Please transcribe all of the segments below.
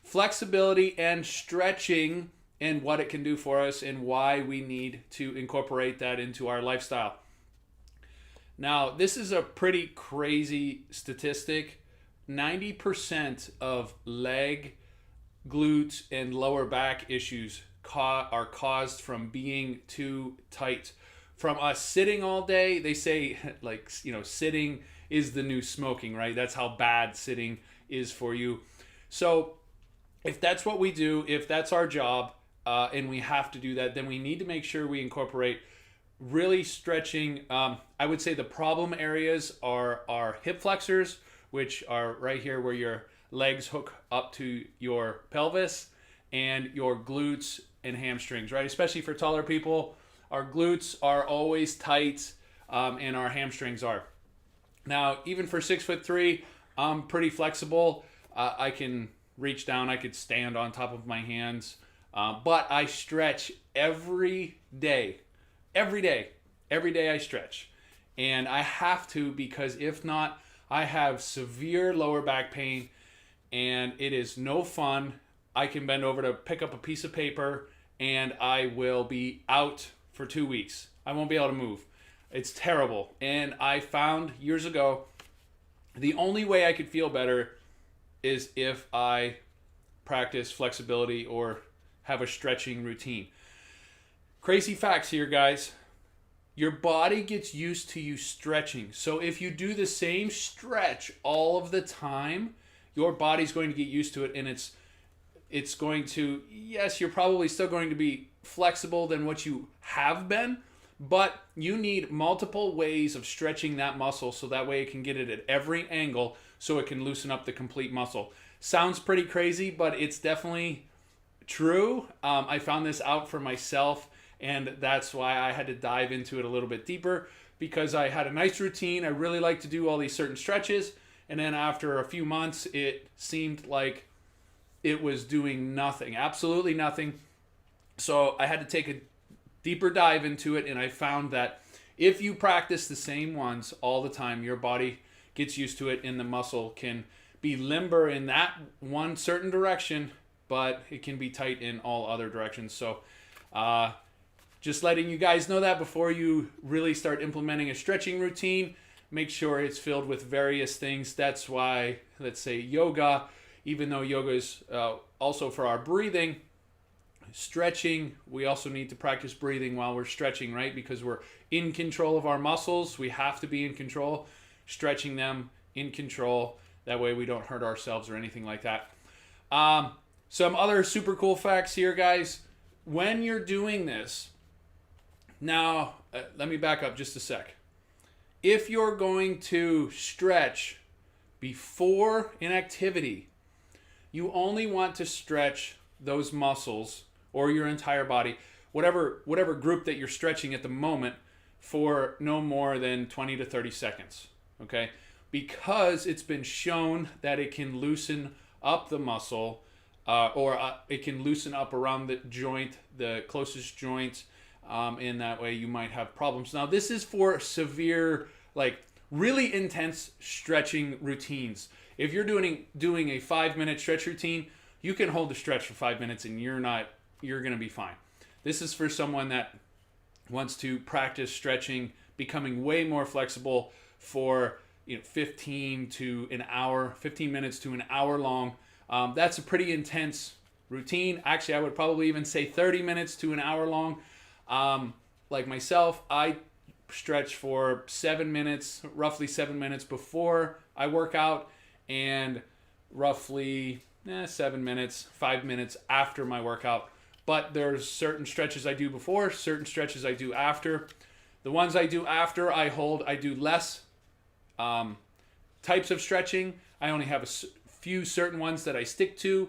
flexibility and stretching and what it can do for us and why we need to incorporate that into our lifestyle. Now, this is a pretty crazy statistic. 90% of leg, glutes, and lower back issues are caused from being too tight. From us sitting all day, they say, like, sitting is the new smoking, right? That's how bad sitting is for you. So if that's what we do, if that's our job, and we have to do that, then we need to make sure we incorporate really stretching. I would say the problem areas are our hip flexors, which are right here where your legs hook up to your pelvis, and your glutes and hamstrings, right? Especially for taller people, our glutes are always tight, and our hamstrings are. Now, even for 6'3", I'm pretty flexible. I can reach down, I could stand on top of my hands, but I stretch every day. Every day I stretch. And I have to, because if not, I have severe lower back pain and it is no fun. I can bend over to pick up a piece of paper and I will be out for 2 weeks. I won't be able to move. It's terrible. And I found years ago, the only way I could feel better is if I practice flexibility or have a stretching routine. Crazy facts here, guys. Your body gets used to you stretching. So if you do the same stretch all of the time, your body's going to get used to it, and it's going to, yes, you're probably still going to be flexible than what you have been, but you need multiple ways of stretching that muscle so that way it can get it at every angle so it can loosen up the complete muscle. Sounds pretty crazy, but it's definitely true. I found this out for myself, and that's why I had to dive into it a little bit deeper, because I had a nice routine. I really like to do all these certain stretches, and then after a few months, it seemed like it was doing nothing, absolutely nothing. So I had to take a deeper dive into it, and I found that if you practice the same ones all the time, your body gets used to it, and the muscle can be limber in that one certain direction, but it can be tight in all other directions. So just letting you guys know that before you really start implementing a stretching routine, make sure it's filled with various things. That's why, let's say yoga, even though yoga is also for our breathing, stretching, we also need to practice breathing while we're stretching, right? Because we're in control of our muscles. We have to be in control, stretching them in control. That way we don't hurt ourselves or anything like that. Some other super cool facts here, guys. When you're doing this, now let me back up just a sec. If you're going to stretch before an activity, you only want to stretch those muscles or your entire body, whatever group that you're stretching at the moment, for no more than 20 to 30 seconds, okay? Because it's been shown that it can loosen up the muscle, or it can loosen up around the joint, the closest joint, and that way you might have problems. Now, this is for severe, like really intense stretching routines. If you're doing a 5-minute stretch routine, you can hold the stretch for 5 minutes and you're going to be fine. This is for someone that wants to practice stretching, becoming way more flexible for 15 minutes to an hour long. That's a pretty intense routine. Actually, I would probably even say 30 minutes to an hour long. Like myself, I stretch for 7 minutes, roughly 7 minutes before I work out, and roughly 7 minutes, 5 minutes after my workout. But there's certain stretches I do before, certain stretches I do after. The ones I do after, I do less types of stretching. I only have a few certain ones that I stick to,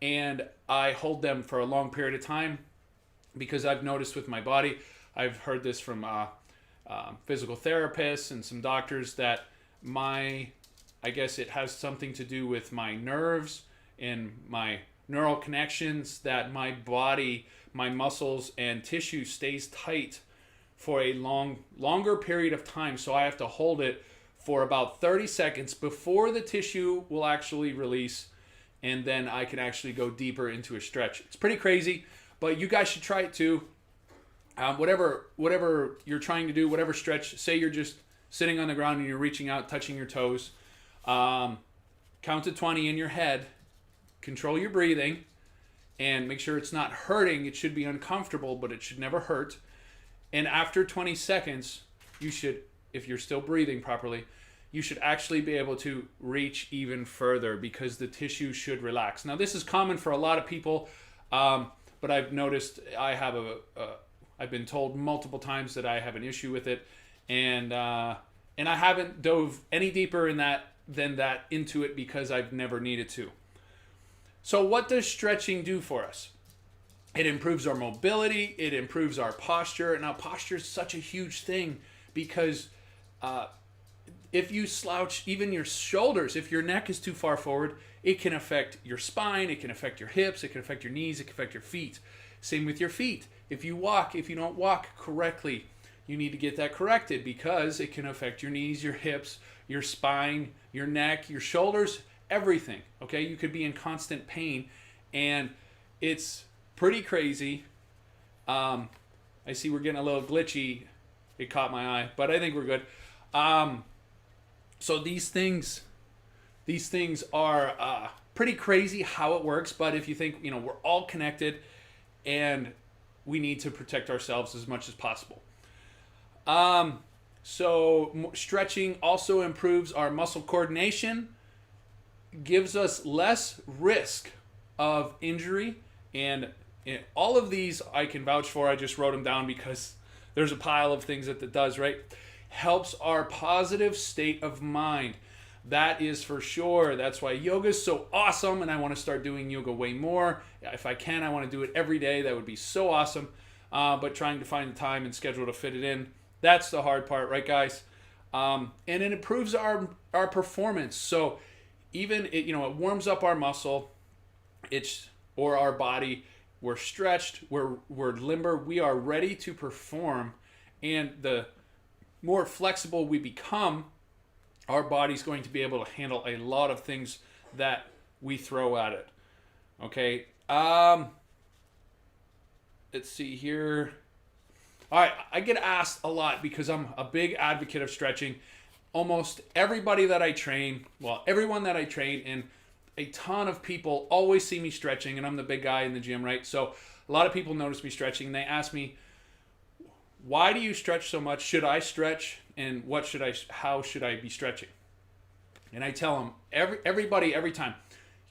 and I hold them for a long period of time, because I've noticed with my body, I've heard this from physical therapists and some doctors, that I guess it has something to do with my nerves and my neural connections, that my body, my muscles and tissue stays tight for a longer period of time. So I have to hold it for about 30 seconds before the tissue will actually release, and then I can actually go deeper into a stretch. It's pretty crazy, but you guys should try it too. Whatever you're trying to do, whatever stretch, say you're just sitting on the ground and you're reaching out, touching your toes, count to 20 in your head, control your breathing, and make sure it's not hurting. It should be uncomfortable, but it should never hurt. And after 20 seconds, you should, if you're still breathing properly, you should actually be able to reach even further because the tissue should relax. Now, this is common for a lot of people, but I've noticed I've been told multiple times that I have an issue with it, and I haven't dove any deeper than that into it because I've never needed to. So what does stretching do for us? It improves our mobility, it improves our posture. Now, posture is such a huge thing because if you slouch even your shoulders, if your neck is too far forward, it can affect your spine, it can affect your hips, it can affect your knees, it can affect your feet. Same with your feet. If you don't walk correctly, you need to get that corrected because it can affect your knees, your hips, your spine, your neck, your shoulders, everything. Okay, you could be in constant pain, and it's pretty crazy. I see we're getting a little glitchy. It caught my eye, but I think we're good. So these things are pretty crazy how it works. But if you think, we're all connected, and we need to protect ourselves as much as possible. So stretching also improves our muscle coordination, gives us less risk of injury, and all of these I can vouch for. I just wrote them down because there's a pile of things that it does, right? Helps our positive state of mind. That is for sure. That's why yoga is so awesome, and I want to start doing yoga way more. If I can, I want to do it every day. That would be so awesome. But trying to find the time and schedule to fit it in, that's the hard part, right, guys? And it improves our performance. So even it warms up our muscle, or our body. We're stretched. We're limber. We are ready to perform, and the more flexible we become, our body's going to be able to handle a lot of things that we throw at it. Okay. Let's see here. All right. I get asked a lot because I'm a big advocate of stretching. Almost everybody that I train, everyone that I train, and a ton of people always see me stretching, and I'm the big guy in the gym, right? So a lot of people notice me stretching, and they ask me, why do you stretch so much? Should I stretch? And how should I be stretching? And I tell them, everybody, every time,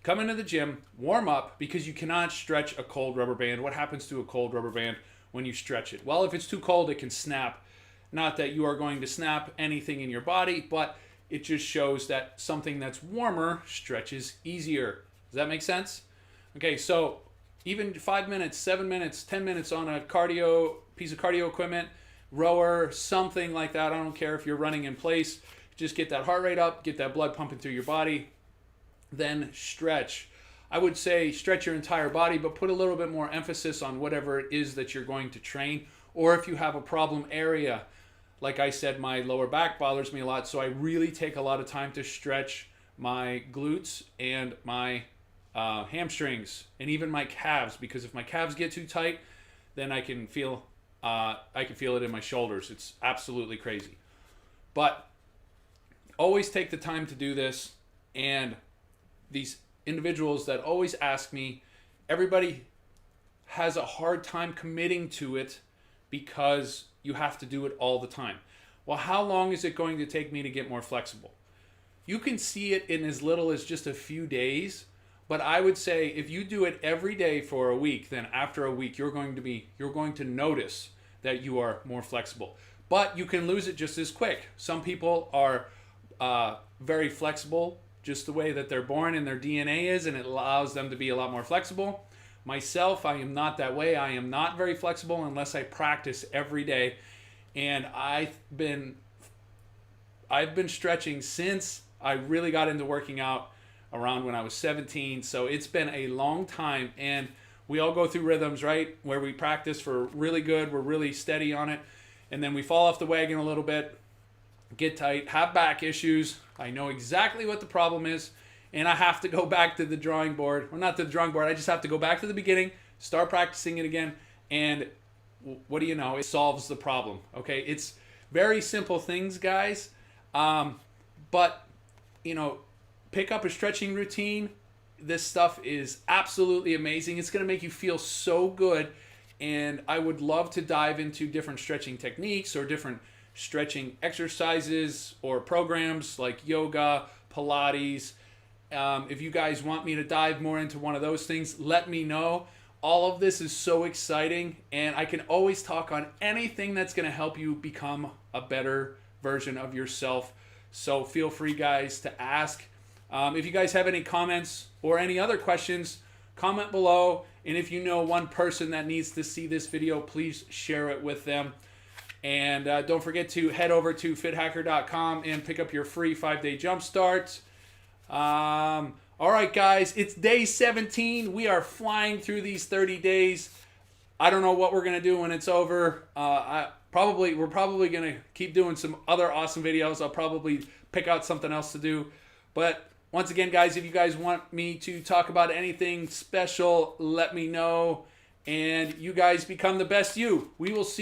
come into the gym, warm up, because you cannot stretch a cold rubber band. What happens to a cold rubber band when you stretch it? Well, if it's too cold, it can snap. Not that you are going to snap anything in your body, but it just shows that something that's warmer stretches easier. Does that make sense? Okay, so even 5 minutes, 7 minutes, 10 minutes on a piece of cardio equipment, rower, something like that. I don't care if you're running in place. Just get that heart rate up, get that blood pumping through your body, then stretch. I would say stretch your entire body, but put a little bit more emphasis on whatever it is that you're going to train. Or if you have a problem area, like I said, my lower back bothers me a lot, so I really take a lot of time to stretch my glutes and my hamstrings and even my calves, because if my calves get too tight, then I can feel it in my shoulders. It's absolutely crazy. But always take the time to do this. And these individuals that always ask me, everybody has a hard time committing to it because you have to do it all the time. Well, how long is it going to take me to get more flexible? You can see it in as little as just a few days, but I would say if you do it every day for a week, then after a week you're going to notice that you are more flexible. But you can lose it just as quick. Some people are very flexible just the way that they're born and their DNA is, and it allows them to be a lot more flexible. Myself, I am not that way. I am not very flexible unless I practice every day. And I've been stretching since I really got into working out around when I was 17. So it's been a long time, and we all go through rhythms, right? Where we practice for really good, we're really steady on it, and then we fall off the wagon a little bit, get tight, have back issues. I know exactly what the problem is, and I have to go back to the drawing board. Or not to the drawing board, I just have to go back to the beginning, start practicing it again, and what do you know? It solves the problem. Okay, it's very simple things, guys. But, you know, pick up a stretching routine. This stuff is absolutely amazing. It's going to make you feel so good. And I would love to dive into different stretching techniques or different stretching exercises or programs like yoga, Pilates. If you guys want me to dive more into one of those things, let me know. All of this is so exciting, and I can always talk on anything that's going to help you become a better version of yourself. So feel free, guys, to ask. If you guys have any comments or any other questions, comment below. And if you know one person that needs to see this video, please share it with them. And don't forget to head over to FitHacker.com and pick up your free 5-day jumpstart. All right, guys, it's day 17. We are flying through these 30 days. I don't know what we're going to do when it's over. We're probably going to keep doing some other awesome videos. I'll probably pick out something else to do. But once again, guys, if you guys want me to talk about anything special, let me know. And you guys become the best you. We will see